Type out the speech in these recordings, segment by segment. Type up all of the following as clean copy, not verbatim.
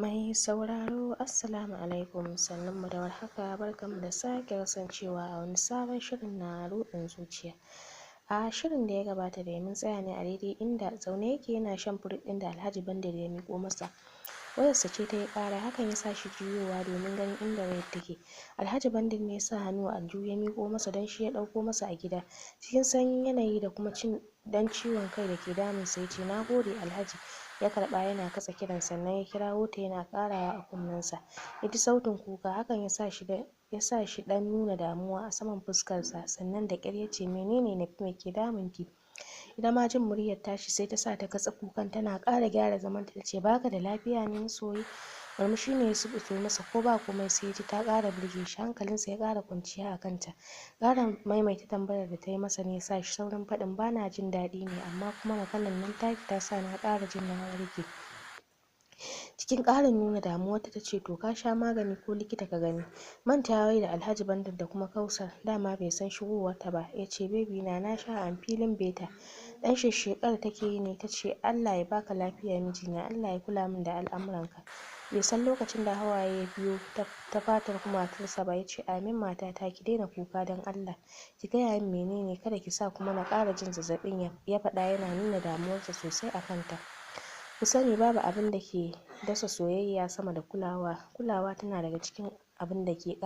Mai sauraro Assalamu alaikum, sannunmu da warhaka, barkanmu da sake kasancewa a wani sabon shirin na ruɗin zuciya. A shirin da ya gabata da mun tsaya ne a daidai inda zaune yake yana shan furut ɗin da Alhaji Bandar ya miƙo masa. Wayarsa ce ta yi ƙara, hakan ya sa shi juyowa domin ganin inda wayar take. Alhaji Bandar ne ya sa hannu a aljihu ya miƙo masa don shi ya ɗauko masa a gida. Cikin sanyin yanayi da kuma dan ciwon kai da ke damunsa ya ce, "Na gode Alhaji." Ya karɓa yana katse kiran, sannan ya kirawo ta yana ƙarawa a kunnensa. Ya ji sautin kuka, hakan ya sa shi ɗan nuna damuwa a saman fuskarsa, sannan da ƙyar ya ce, "Menene Nafi, me ke damunki?" Ita ma jin muryar tashi sai ta sa ta katse kukan, tana ƙara gyara zamanta ta ce, "Baka da lafiya ne masoyi?" Murmushi ne ya suɓuto masa, ko ba komai sai ya ji ta ƙara burge shi, hankalinsa ya ƙara kwanciya a kanta. Ƙara maimaita tambayar da ta yi masa ne ya sa shi saurin faɗin, "Bana jin daɗi ne, amma kuma maganar nan taki ta sa na ƙara jin na warke." Cikin ƙarin nuna damuwarta ta ce, "To ka sha magani ko likita ka gani?" Mantawa da Alhaji Bandar da kuma Kausar, dama bai san shigowarta ba, ya ce, "Baby na sha am feeling better." Dan shekar take yi ne ta ce, "Allah ya baka lafiya mijina, Allah ya kula min da al'amuranka." Bai san lokacin da hawaye ya biyo ta fatar kumatunsa ba, ya ce, "Amin matata, ki daina kuka don Allah. Ki gaya min menene, kada ki sa kuma na ƙara jin zazzaɓin," ya faɗa yana nuna damuwarsa sosai a kanta. Ku sani babu abin da ke dasa soyayya sama da kulawa. Kulawa tana daga cikin abin da ke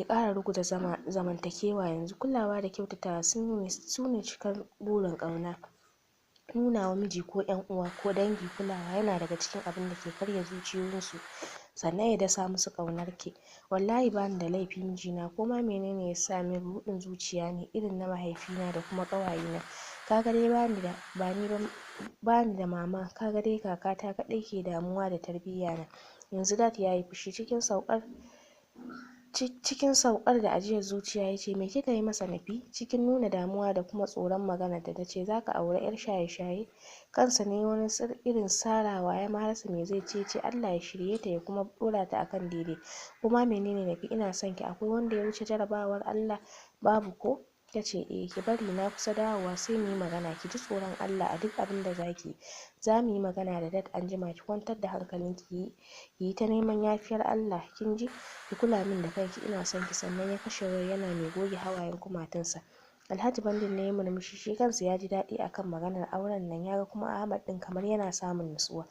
ƙara ruguza zamantakewa yanzu. Kulawa da kyautatawa su ne cikar burin ƙauna. Nuna wa miji ko ƴan uwa ko dangi kulawa yana daga cikin abin da ke karya zuciyoyinsu, sannan ya dasa musu ƙaunar ki. Wallahi bani da laifi mijina, ko ma menene ya sa min ruɗin zuciya ne irin na mahaifina da kuma ƙawayena. Kaga dai bani da mama, kaga dai kakata kaɗai ke damuwa da tarbiyya na. Yanzu dad ya yi fushi. Cikin saukar da ajiyar zuciya ya ce, "Me kika yi masa Nafi?" Cikin nuna damuwa da kuma tsoron maganar da ta ce, "Za ka aure 'yar shaye-shaye?" Kansa ne wani irin sarawa, ya ma rasa me zai ce, Allah ya shirye ta ya kuma ɗora ta akan daidai. "Kuma menene Nafi, ina son ki, akwai wanda ya wuce jarabawar Allah? Babu ko?" Ta ce, "Eh, ki bari na kusa dawowa sai mu yi magana, ki ji tsoron Allah a duk abin da za ki yi. Za mu yi magana da dad anjima, ki kwantar da hankalinki, ki yi ta neman yafiyar Allah, kin ji? Ki kula min da kanki, ina son ki." Sannan ya kashe wayar yana mai goge hawayen kumatunsa. Alhaji Bandar ne ya murmushi, shi kansa ya ji daɗi akan maganar auren nan, ya ga kuma Ahmad ɗin kamar yana samun nutsuwa.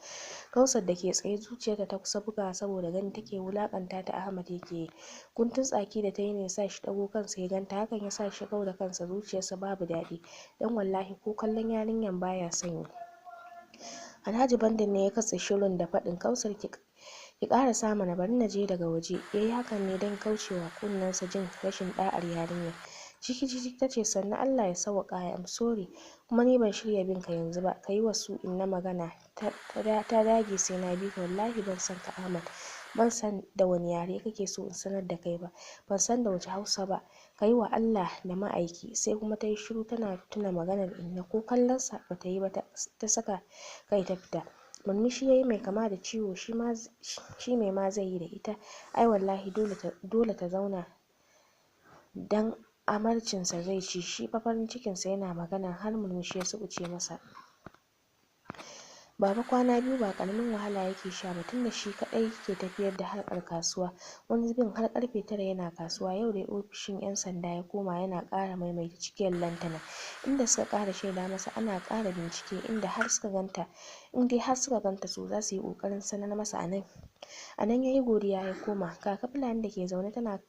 Kausar da ke tsaye zuciyarta ta kusa bugawa saboda ganin take wulaƙanta ta Ahmad yake yi. Guntun tsaki da ta yi ne ya sa shi ɗago kansa ya ganta, hakan ya sa shi kau da kansa, zuciyarsa babu daɗi, don wallahi ko kallon yarinyar baya son yi. Alhaji Bandar ne ya katse shirin da faɗin, "Kausar ki ƙarasa mana, bari na je daga waje." Ya yi hakan ne don kaucewa kunnensa jin rashin ɗa'ar yarinyar. Ciki ta ce, "Sannan Allah ya sauwaƙa, I am sorry, kuma ni ban shirya bin ka yanzu ba. Ka yi wa su inna magana." Ta dage sai na bi ka. "Wallahi ban san ka Ahmad, ban san da wani yare kake so in sanar da kai ba, ban san da wace Hausa ba. Ka yi wa Allah da ma'aiki." Sai kuma ta yi shiru tana tuna maganar inna, ko kallonsa ba ta yi ba, ta saka kai ta fita. Murmushi ya yi mai kama da ciwo, shi mai ma zai yi da ita. Ai wallahi dole ta zauna, dan amarcinsa zai ci, shi fa farin cikinsa yana magana har murmushi ya suɓuce masa. Baba kwana biyu ba ƙaramin wahala yake sha ba, tunda shi kaɗai ke tafiyar da harkar kasuwa. Wani zubin har ƙarfe 9 yana kasuwa. Yau dai ofishin 'yan sanda ya koma, yana ƙara maimaita cikiyar lantana, inda suka ƙara shaida masa ana ƙara bincike, in dai har suka ganta so za su yi ƙoƙarin sanar masa a nan ya yi godiya ya koma. Kaka Fulani da ke zaune tana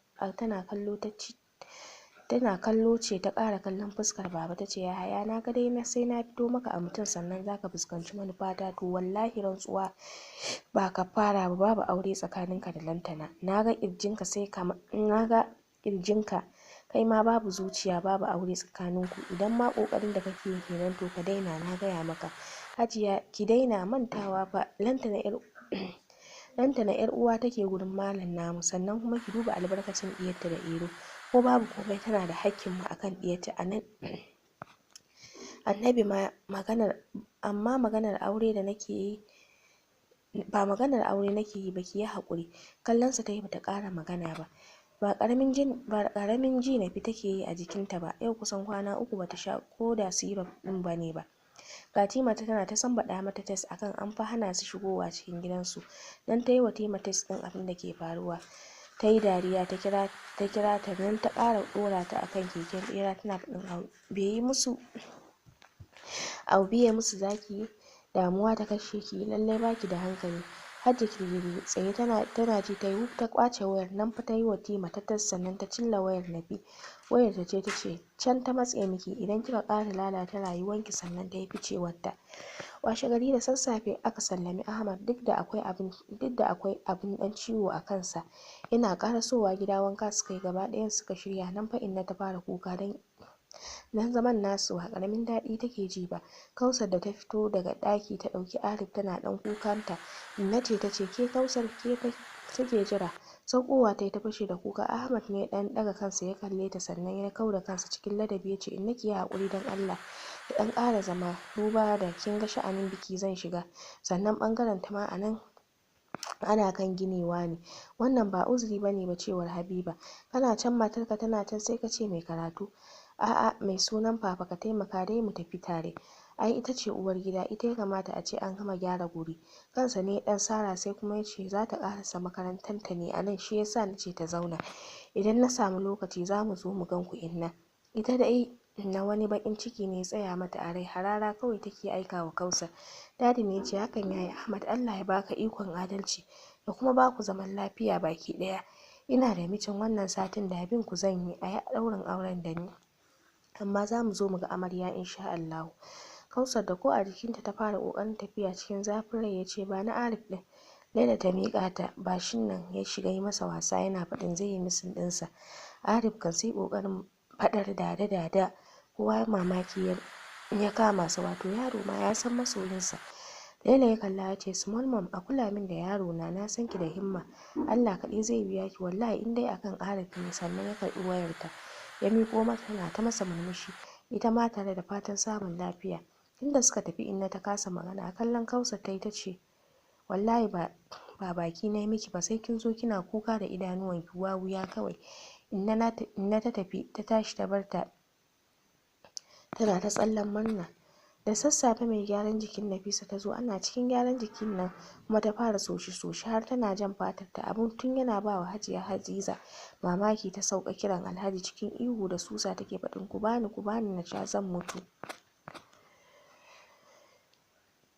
kallo ce ta ƙara kallon fuskar baba, ta ce, "Yahaya, na ga dai sai na fito maka a mutum sannan za ka fuskanci manufata. To wallahi rantsuwa ba ka fara ba, babu aure tsakaninka da lantana. Na ga ƙirjinka kai ma babu zuciya, babu aure tsakaninku. Idan ma ƙoƙarin da kake yi kenan to ka daina, na gaya maka. Hajiya ki daina mantawa fa, lantana 'yar uwa take gurin malam namu, sannan kuma ki duba albarkacin diyarta da Iro. Ko babu komai tana da hakkin mu akan diyarta annabi ma amma maganar aure da nake yi ba maganar aure nake yi ba, ki yi haƙuri." Kallonsa ta yi bata ƙara magana ba. Ba ƙaramin ji Nafi take yi a jikinta ba. Yau kusan kwana 3 bata sha ko da syrup ɗin bane ba. Ga Tima tana ta sambaɗa mata test akan an fa hana su shigowa cikin gidansu. Dan ta yi wa Tima test ɗin abin da ke faruwa. Ta yi dariya ta kira ta nan ta ƙara ɗora ta akan keken ɓera tana faɗin abu biye musu zaki, damuwa ta kashe ki, lallai baki da hankali. Hajja kirgiri tsaye tana ji ta yi ta kwace wayar, nan fa ta yi wa Tima ta test sannan ta cilla wayar Nafi. Wayar ta ce can ta matse miki idan kika ƙara lalata rayuwanki, sannan ta yi ficewarta. Washe gari da sassafe aka sallami Ahmad duk da akwai abin dan ciwo a kansa. Yana karasowa gida wanka suka yi gaba ɗayan suka shirya, nan fa Inna ta fara kuka dan zaman nasu ba karamin daɗi take ji ba. Kausar da ta fito daga ɗaki ta ɗauki Arif tana ɗan kukanta. Inna ce ta ce ke Kausar ke take jira. Saukowa ta yi ta fashe da kuka. Ahmad ne ɗan ɗaga kansa ya kalle ta sannan ya kauda kansa cikin ladabi ya ce Inna ki yi haƙuri dan Allah ki ɗan ƙara zama, duba da kin ga sha'anin biki zan shiga, sannan ɓangaren ta ma ana kan ginewa ne. Wannan ba uzuri bane ba cewar Habiba. Kana can matarka tana can sai ka ce mai karatu. A'a mai sunan Papa ka taimaka dai mu tafi tare. Ai ita ce uwar gida, ita ya kamata a ce an gama gyara guri. Kansa ne dan Sara sai kuma ya ce za ta karasa makarantanta ne a nan, shi yasa na ce ta zauna. Idan na samu lokaci za mu zo mu gan ku Inna. Ita dai na wani bakin ciki ne tsaya mata a rai, harara kawai take aika wa Kausar. Dadi ne ce hakan yayi Ahmad, Allah ya baka ikon adalci da kuma baku zaman lafiya baki daya. Ina da mitin wannan satin da bin ku zan yi a daurin auren da ni, amma za mu zo mu ga amarya insha Allah. Kausar da ko a jikinta ta fara kokarin tafiya cikin zafin rai ya ce ba na Arif din. Laila ta miƙa ta bashin nan ya shiga yi masa wasa yana faɗin zai yi misin ɗinsa. Arif kan sai kokarin faɗar dada kowa mamaki ya kama sa, wato yaro ma ya san masoyinsa. Laila ya kalla ya ce small mom a kula min da yaro na san ki da himma, Allah kaɗai zai biya ki wallahi in dai akan Arif ne. Sannan ya karɓi wayarta ya miƙo mata tana ta masa murmushi ita ma tare da fatan samun lafiya. Tunda suka tafi Inna ta kasa magana, kallon Kausar ta yi ta ce wallahi ba baki na yi miki ba sai kin zo kina kuka da idanuwanki wuya kawai. Inna ta tafi ta tashi ta barta tana ta tsallan murna. Da sassafe mai gyaran jikin Nafisa ta zo, ana cikin gyaran jikin nan kuma ta fara soshi har tana jan fatar ta. Abun tun yana ba wa Hajiya Hadiza mamaki. Ta sauka kiran Alhaji cikin ihu da susa take faɗin ku bani na sha zan mutu.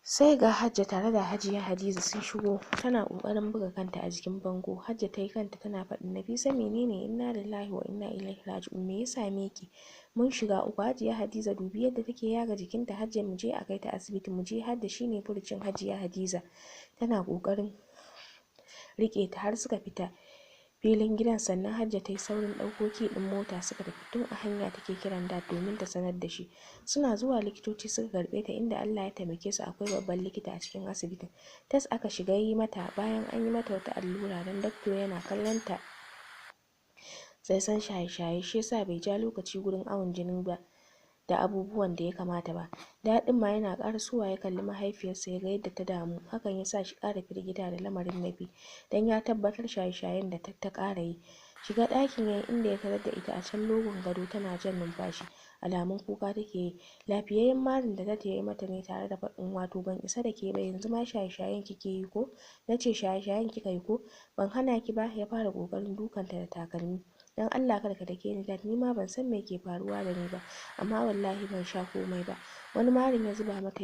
Sai ga Hajja tare da Hajiya Hadiza sun shigo, tana kokarin buga kanta a jikin bango. Hajja ta yi kanta tana faɗin Nafisa menene, inna lillahi wa inna ilaihi raji'un, me ya same ki? Mun shiga uku. Hajiya Hadiza dubi yadda take yaga jikinta. Hajja mu je a kai ta asibiti mu je. Hadda shine furucin Hajiya Hadiza tana kokarin rike ta har suka fita filin gidan. Sannan Hajja ta yi saurin ɗauko ki ɗin mota suka tafi. Tun a hanya take kiran dad domin ta sanar da shi. Suna zuwa likitoci suka karɓe ta, inda Allah ya taimake su akwai babban likita a cikin asibitin. Tas aka shiga yi mata, bayan an yi mata wata allura dan dakto yana kallon ta sai san shaye-shaye, shi yasa bai ja lokaci gurin awon jinin ba da abubuwan da ya kamata ba. Daɗin ma yana ƙarasowa ya kalli mahaifiyarsa ya ga yadda ta damu, hakan ya sa shi ƙara firgita da lamarin Nafi dan ya tabbatar shaye-shayen da ta ƙara yi. Shiga ɗakin yayin inda ya tarar da ita a can logon gado tana jan numfashi, alamun kuka take yi. Lafiyayyen marin da ta yi mata ne tare da faɗin wato ban isa da ke ba yanzu ma shaye-shayen kike yi ko? Na ce shaye-shayen kika yi ko? Ban hana ki ba. Ya fara ƙoƙarin dukanta da takalmi. Dan Allah kada ka dake ni dad, ni ma ban san me ke faruwa da ni ba, amma wallahi ban sha komai ba. Wani marin ya zuba mata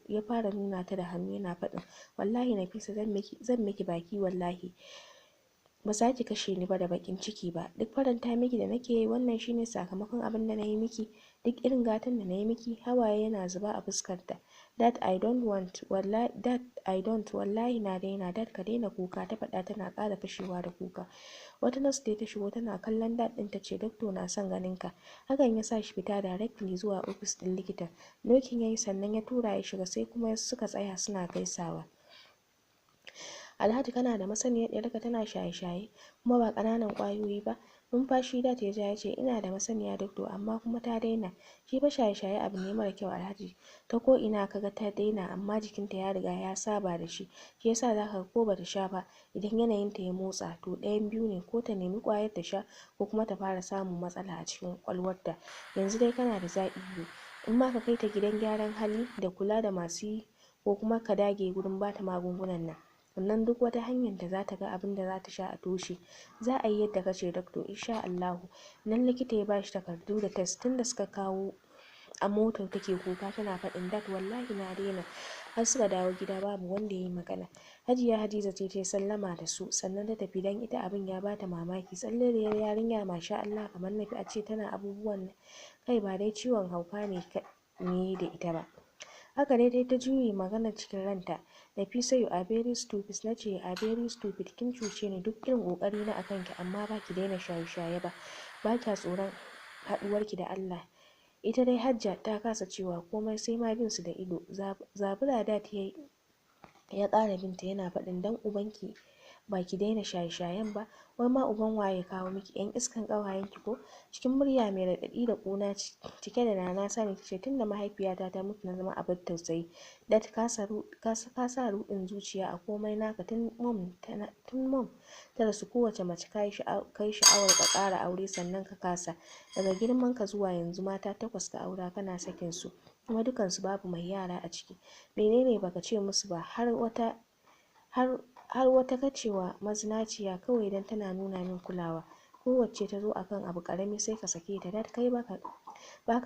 ya fara nuna ta da hannu yana faɗin wallahi Nafisa zan miki baki wallahi ba za ki kashe ni ba da bakin ciki ba. Duk faranta miki da nake yi wannan shine sakamakon abin da na yi miki, duk irin gatan da na yi miki. Hawaye yana zuba a fuskarta. Dad I don't wallahi na daina. Dad ka daina kuka, ta faɗa tana ƙara fashewa da kuka. Wata nurse dai ta shigo tana kallon dad ɗin ta ce doctor na son ganin ka. Hakan ya sa shi fita directly zuwa office ɗin likitan. Nokin yayi sannan ya tura ya shiga, sai kuma suka tsaya suna gaisawa. Alhaji kana da masaniyar ɗiyarka tana shaye-shaye kuma ba ƙananan ƙwayoyi ba? Numfashi dad ya ja ya ce ina da masaniya doctor, amma kuma ta daina. Shi fa shaye-shaye abu ne mara kyau Alhaji, ta ko ina kaga ta daina amma jikinta ya riga ya saba da shi yasa zaka ko bata sha ba idan yanayinta ya motsa to ɗayan biyu ne, ko ta nemi ƙwayar ta sha ko kuma ta fara samun matsala a cikin ƙwaƙwalwarta. Yanzu dai kana da zaɓi biyu, in ma ka kai ta gidan gyaran hali da kula da masu yi, ko kuma ka dage gurin bata magungunan nan. Sannan duk wata hanyar da za ta ga abin da za ta sha a toshe. Za a yi yadda ka ce doctor insha Allahu. Nan likita ya bashi takardu da test. Tunda suka kawo a motar take kuka tana faɗin dat wallahi na daina. Har suka dawo gida babu wanda ya yi magana. Hajiya Hadiza ce ta sallama da su sannan ta tafi dan ita abin ya bata mamaki. Tsalleriyar yarinya masha Allah kamar Nafi a ce tana abubuwan nan. Kai ba dai ciwon hauka ne da ita ba. Haka dai ta juye magana cikin ranta. Nafisa you are very stupid. Na ce a very stupid, kin cuce ni duk irin kokari na akan ki amma ba ki daina shaye-shaye ba. Ba kya tsoron haɗuwarki da Allah. Ita dai Hajja ta kasa cewa komai sai ma bin su da ido. Zabura da ta ya ƙara binta yana faɗin dan ubanki ba ki daina shaye-shayen ba. Wai ma uban waye kawo miki yan iskan ƙawayenki ko? Cikin murya mai raɗaɗi da ƙuna cike da rana sani tace tunda mahaifiyata ta mutu na zama abin tausayi. Dat ka sa ruɗin zuciya a komai naka tun mom ta rasu kowace mace kai sha'awar ka ƙara aure sannan ka kasa. Daga girman ka zuwa yanzu mata 8 ka aura kana sakin su kuma dukansu babu mai yara a ciki. Menene baka ce musu ba har wata kacewa mazinaciya kawai dan tana nuna min kulawa. Kowacce ta zo akan abu karami sai ka sake ta. Dat kai baka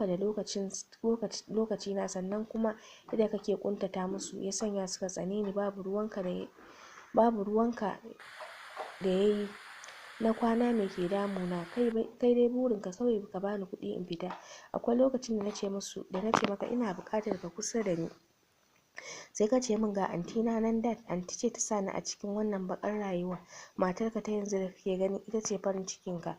da lokaci na sannan kuma yadda kake kuntata musu ya sanya suka tsane ni. Babu ruwanka da yayi na kwana me ke damuna. Kai dai burinka kawai ka bani kuɗi in fita. Akwai lokacin da nace maka ina buƙatar ka kusa da ni sai ka ce min ga antina nan. Dat anti ce ta sani a cikin wannan bakar rayuwa. Matarka ta yanzu da kake gani ita ce farin cikin ka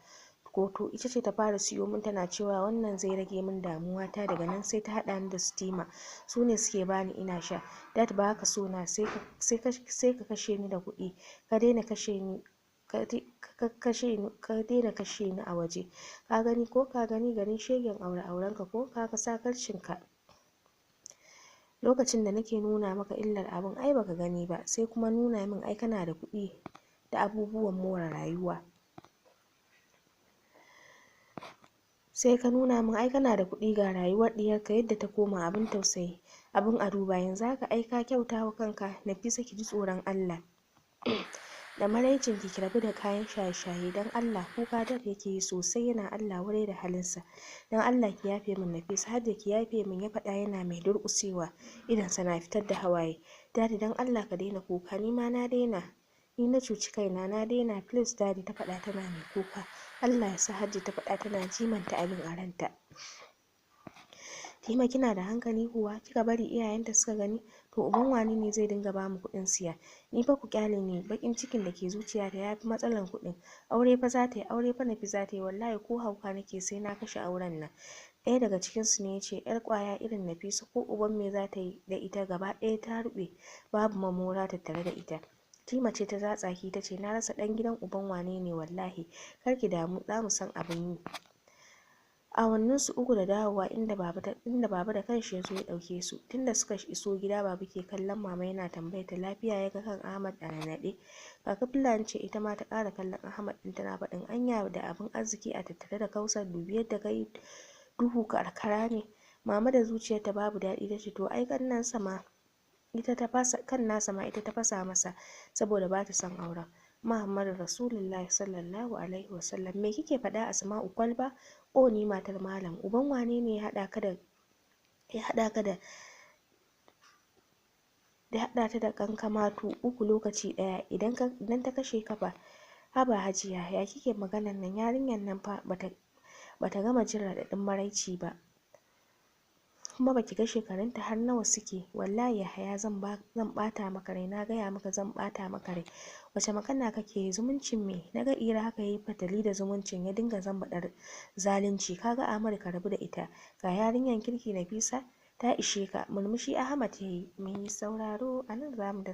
ko to ita ce ta fara siyo min tana cewa wannan zai rage min damuwa ta. Daga nan sai ta haɗa ni da Stima, su ne suke bani ina sha. Dat ba ka so na sai ka kashe ni da kuɗi. Ka daina kashe ni a waje. Ka gani ko ka gani garin shegen aurenka ko ka sakarcin ka. Lokacin da nake nuna maka illar abun ai baka gani ba sai kuma nuna min ai kana da kuɗi da abubuwan more rayuwa. Sai ka nuna min ai kana da kuɗi ga rayuwar diyarka yadda ta koma abin tausayi, abin a duba. Yanzu haka ai ka kyauta wa kanka. Nafisa ki ji tsoron Allah da maraicin ki rabu da kayan shaye-shaye dan Allah. Kuka dat yake yi sosai yana Allah wadai da halinsa. Dan Allah ki yafe min Nafisa. Hajja ki yafe min, ya faɗa yana mai durƙusewa idansa na fitar da hawaye. Dadi dan Allah ka daina kuka, ni ma na daina. Ni na cuci kaina na daina please dadi, ta faɗa tana mai kuka. Allah ya sa Hajji, ta faɗa tana jimanta abin a ranta. Tima kina da hankali kuwa? Kika bari iyayenta suka gani? To uban wani ne zai dinga bamu kuɗin siya? Ni fa ku kyale ni, bakin cikin da ke zuciyata yafi matsalan kuɗin. Aure fa za ta yi, aure fa Nafi za ta yi. Wallahi ko hauka nake sai na kashe auren nan. Ɗaya daga cikin su ne yace yar kwaya irin Nafisa ko uban me za ta yi da ita? Gaba ɗaya ta ruɓe, babu mamora tattare da ita. Tima ce ta zatsaki ta ce na rasa ɗan gidan uban wane ne wallahi. Kar ki damu, za mu san abin yi. Awannin su 3 da dawowa inda baba da kanshi ya zo ya ɗauke su. Tunda suka iso gida baba ke kallon mama yana tambayar ta lafiya, ya ga kan Ahmad a nanaɗe. Kaka Fulani ce ita ma ta ƙara kallon Ahmad ɗin tana faɗin anya da abin arziki a tattare da Kausar, dubi yadda kai duhu karkara ne. Mama da zuciyarta babu daɗi ta ce to ai kan nasa ma ita ta fasa masa saboda ba ta son auren. Muhammadu Rasulullahi sallallahu alaihi wasallam. Me kike faɗa Asma'u kwalba? O ni matar malam. Uban wane ne ya haɗa ta da kankamatu 3 lokaci ɗaya? Idan ta kashe ka fa? Haba Hajiya, ya kike maganar nan? Yarinyar nan fa bata gama jin raɗaɗin maraici ba. Kuma baki ga shekarunta har nawa suke? Wallahi Yahaya zan bata maka rai, na gaya maka zan bata maka rai. Wace magana kake? Zumuncin me? Naga Ira haka yayi fatali da zumuncin, ya dinga zambaɗar zalunci. Kaga Ahmad ka rabu da ita, ga yarinyar kirki Nafisa ta ishe ka. Murmushi Ahmad yayi. Mai sauraro anan zamu da